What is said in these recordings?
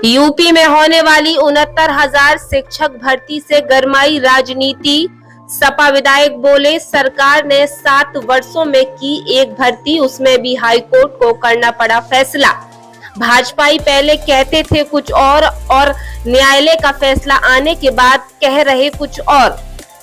UP में होने वाली 69,000 शिक्षक भर्ती से गरमाई राजनीति। सपा विधायक बोले, सरकार ने 7 वर्षों में की एक भर्ती, उसमें भी हाईकोर्ट को करना पड़ा फैसला। भाजपाई पहले कहते थे कुछ और न्यायालय का फैसला आने के बाद कह रहे कुछ और।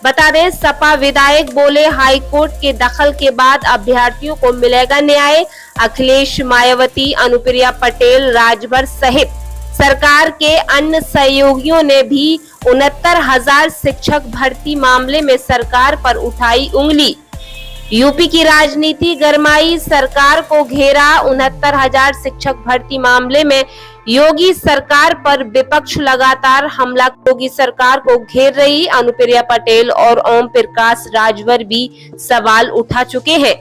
बता दें, सपा विधायक बोले, हाईकोर्ट के दखल के बाद अभ्यर्थियों को मिलेगा न्याय। अखिलेश, मायावती, अनुप्रिया पटेल, राजभर सहित सरकार के अन्य सहयोगियों ने भी 69,000 शिक्षक भर्ती मामले में सरकार पर उठाई उंगली। यूपी की राजनीति गरमाई, सरकार को घेरा। 69,000 शिक्षक भर्ती मामले में योगी सरकार पर विपक्ष लगातार हमला। योगी सरकार को घेर रही अनुप्रिया पटेल और ओम प्रकाश राजभर भी सवाल उठा चुके हैं।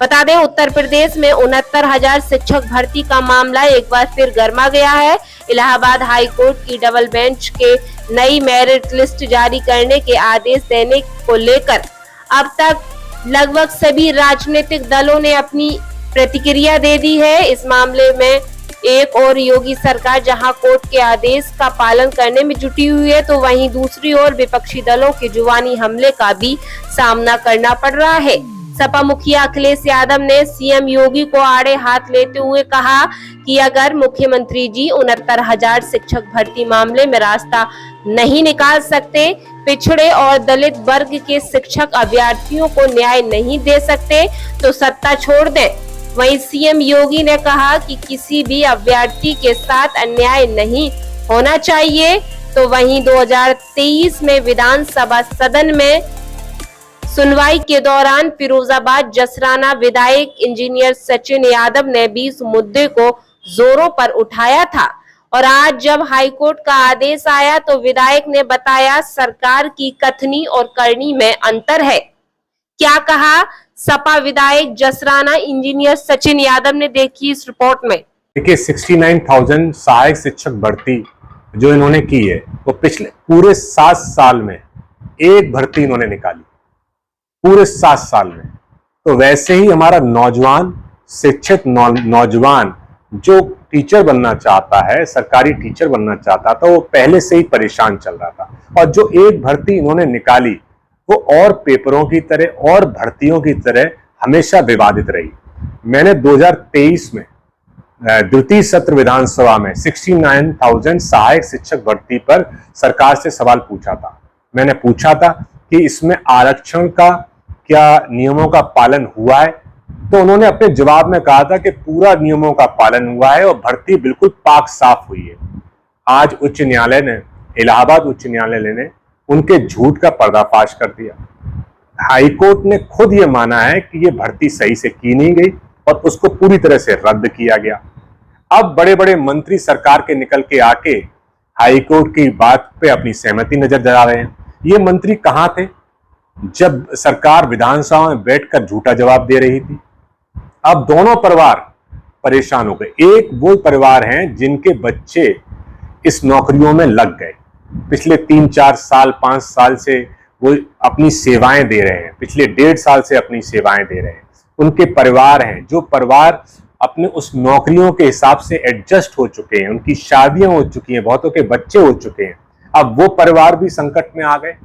बता दें, उत्तर प्रदेश में 69,000 शिक्षक भर्ती का मामला एक बार फिर गर्मा गया है। इलाहाबाद हाई कोर्ट की डबल बेंच के नई मेरिट लिस्ट जारी करने के आदेश देने को लेकर अब तक लगभग सभी राजनीतिक दलों ने अपनी प्रतिक्रिया दे दी है। इस मामले में एक और योगी सरकार जहां कोर्ट के आदेश का पालन करने में जुटी हुई है, तो वहीं दूसरी ओर विपक्षी दलों के जुबानी हमले का भी सामना करना पड़ रहा है। सपा मुखिया अखिलेश यादव ने सीएम योगी को आड़े हाथ लेते हुए कहा कि अगर मुख्यमंत्री जी 69,000 शिक्षक भर्ती मामले में रास्ता नहीं निकाल सकते, पिछड़े और दलित वर्ग के शिक्षक अभ्यर्थियों को न्याय नहीं दे सकते, तो सत्ता छोड़ दें। वहीं सीएम योगी ने कहा कि किसी भी अभ्यर्थी के साथ अन्याय नहीं होना चाहिए। तो वहीं 2023 में विधानसभा सदन में सुनवाई के दौरान फिरोजाबाद जसराना विधायक इंजीनियर सचिन यादव ने भी इस मुद्दे को जोरों पर उठाया था। और आज जब हाईकोर्ट का आदेश आया तो विधायक ने बताया, सरकार की कथनी और करनी में अंतर है। क्या कहा सपा विधायक जसराना इंजीनियर सचिन यादव ने, देखी इस रिपोर्ट में। देखिए, 69,000 सहायक शिक्षक भर्ती जो इन्होंने की है, वो पिछले पूरे 7 साल में एक भर्ती इन्होंने निकाली, पूरे 7 साल में। तो वैसे ही हमारा नौजवान शिक्षित नौजवान जो टीचर बनना चाहता है, सरकारी टीचर बनना चाहता था, वो पहले से ही परेशान चल रहा था। और जो एक भर्ती इन्होंने निकाली वो और पेपरों की तरह और भर्तियों की तरह हमेशा विवादित रही। मैंने 2023 में द्वितीय सत्र विधानसभा में 69,000 सहायक शिक्षक भर्ती पर सरकार से सवाल पूछा था। मैंने पूछा था कि इसमें आरक्षण का क्या नियमों का पालन हुआ है, तो उन्होंने अपने जवाब में कहा था कि पूरा नियमों का पालन हुआ है और भर्ती बिल्कुल पाक साफ हुई है। आज उच्च न्यायालय ने, इलाहाबाद उच्च न्यायालय ने उनके झूठ का पर्दाफाश कर दिया। हाईकोर्ट ने खुद ये माना है कि ये भर्ती सही से की नहीं गई और उसको पूरी तरह से रद्द किया गया। अब बड़े बड़े मंत्री सरकार के निकल के आके हाईकोर्ट की बात पे अपनी सहमति नजर जला रहे हैं। ये मंत्री कहां थे जब सरकार विधानसभा में बैठकर झूठा जवाब दे रही थी? अब दोनों परिवार परेशान हो गए। एक वो परिवार हैं जिनके बच्चे इस नौकरियों में लग गए, पिछले 3-4 साल 5 साल से वो अपनी सेवाएं दे रहे हैं, पिछले 1.5 साल से अपनी सेवाएं दे रहे हैं। उनके परिवार हैं, जो परिवार अपने उस नौकरियों के हिसाब से एडजस्ट हो चुके हैं, उनकी शादियां हो चुकी हैं, बहुतों के बच्चे हो चुके हैं। अब वो परिवार भी संकट में आ गए।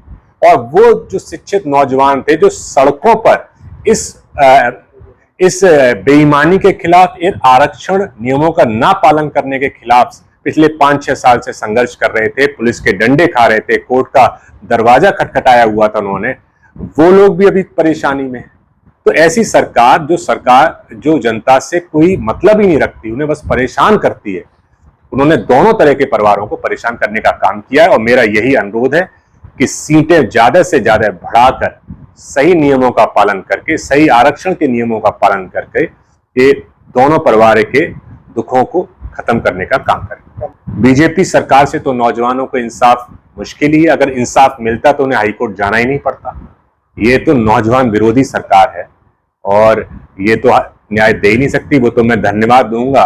और वो जो शिक्षित नौजवान थे जो सड़कों पर इस बेईमानी के खिलाफ, इन आरक्षण नियमों का ना पालन करने के खिलाफ पिछले 5-6 साल से संघर्ष कर रहे थे, पुलिस के डंडे खा रहे थे, कोर्ट का दरवाजा खटखटाया हुआ था उन्होंने, वो लोग भी अभी परेशानी में है। तो ऐसी सरकार जो जनता से कोई मतलब ही नहीं रखती, उन्हें बस परेशान करती है, उन्होंने दोनों तरह के परिवारों को परेशान करने का काम किया है। और मेरा यही अनुरोध है कि सीटें ज्यादा से ज्यादा बढ़ाकर, सही नियमों का पालन करके, सही आरक्षण के नियमों का पालन करके ये दोनों परिवार के दुखों को खत्म करने का काम करें। बीजेपी सरकार से तो नौजवानों को इंसाफ मुश्किल ही है, अगर इंसाफ मिलता तो उन्हें हाईकोर्ट जाना ही नहीं पड़ता। ये तो नौजवान विरोधी सरकार है और ये तो न्याय दे ही नहीं सकती। वो तो मैं धन्यवाद दूंगा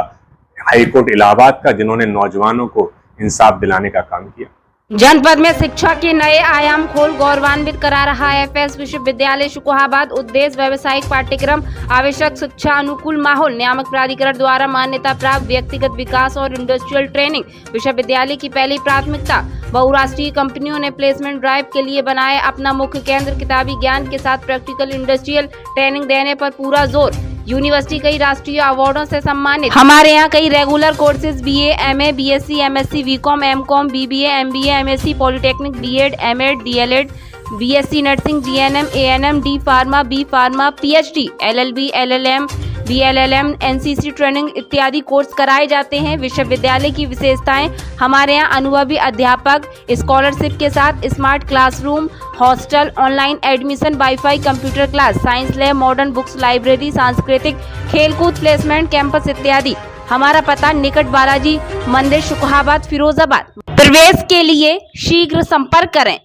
हाईकोर्ट इलाहाबाद का, जिन्होंने नौजवानों को इंसाफ दिलाने का काम किया। जनपद में शिक्षा के नए आयाम खोल गौरवान्वित करा रहा है एफएस विश्वविद्यालय शुकोहाबाद। उद्देश्य व्यावसायिक पाठ्यक्रम, आवश्यक शिक्षा, अनुकूल माहौल, नियामक प्राधिकरण द्वारा मान्यता प्राप्त व्यक्तिगत विकास और इंडस्ट्रियल ट्रेनिंग। विश्वविद्यालय की पहली प्राथमिकता बहुराष्ट्रीय कंपनियों ने प्लेसमेंट ड्राइव के लिए बनाए अपना मुख्य केंद्र। किताबी ज्ञान के साथ प्रैक्टिकल इंडस्ट्रियल ट्रेनिंग देने पर पूरा जोर। यूनिवर्सिटी कई राष्ट्रीय अवार्डों से सम्मानित। हमारे यहाँ कई regular courses BA, MA, BSc, MSc, BCom, MCom, BBA, MBA, MSc, polytechnic, BEd, MEd, DElEd, BSc nursing, GNM, ANM, D pharma, B pharma, PhD, LLB, LLM, BLLM, NCC training इत्यादि कोर्स कराए जाते हैं। विश्वविद्यालय की विशेषताएं, हमारे यहाँ अनुभवी अध्यापक, स्कॉलरशिप के साथ smart classroom, hostel, online admission, wifi, computer class, science lab, modern books library, सांस्कृतिक, खेलकूद, प्लेसमेंट कैंपस इत्यादि। हमारा पता निकट बालाजी मंदिर, शुकोहाबाद, फिरोजाबाद। प्रवेश के लिए शीघ्र संपर्क करें।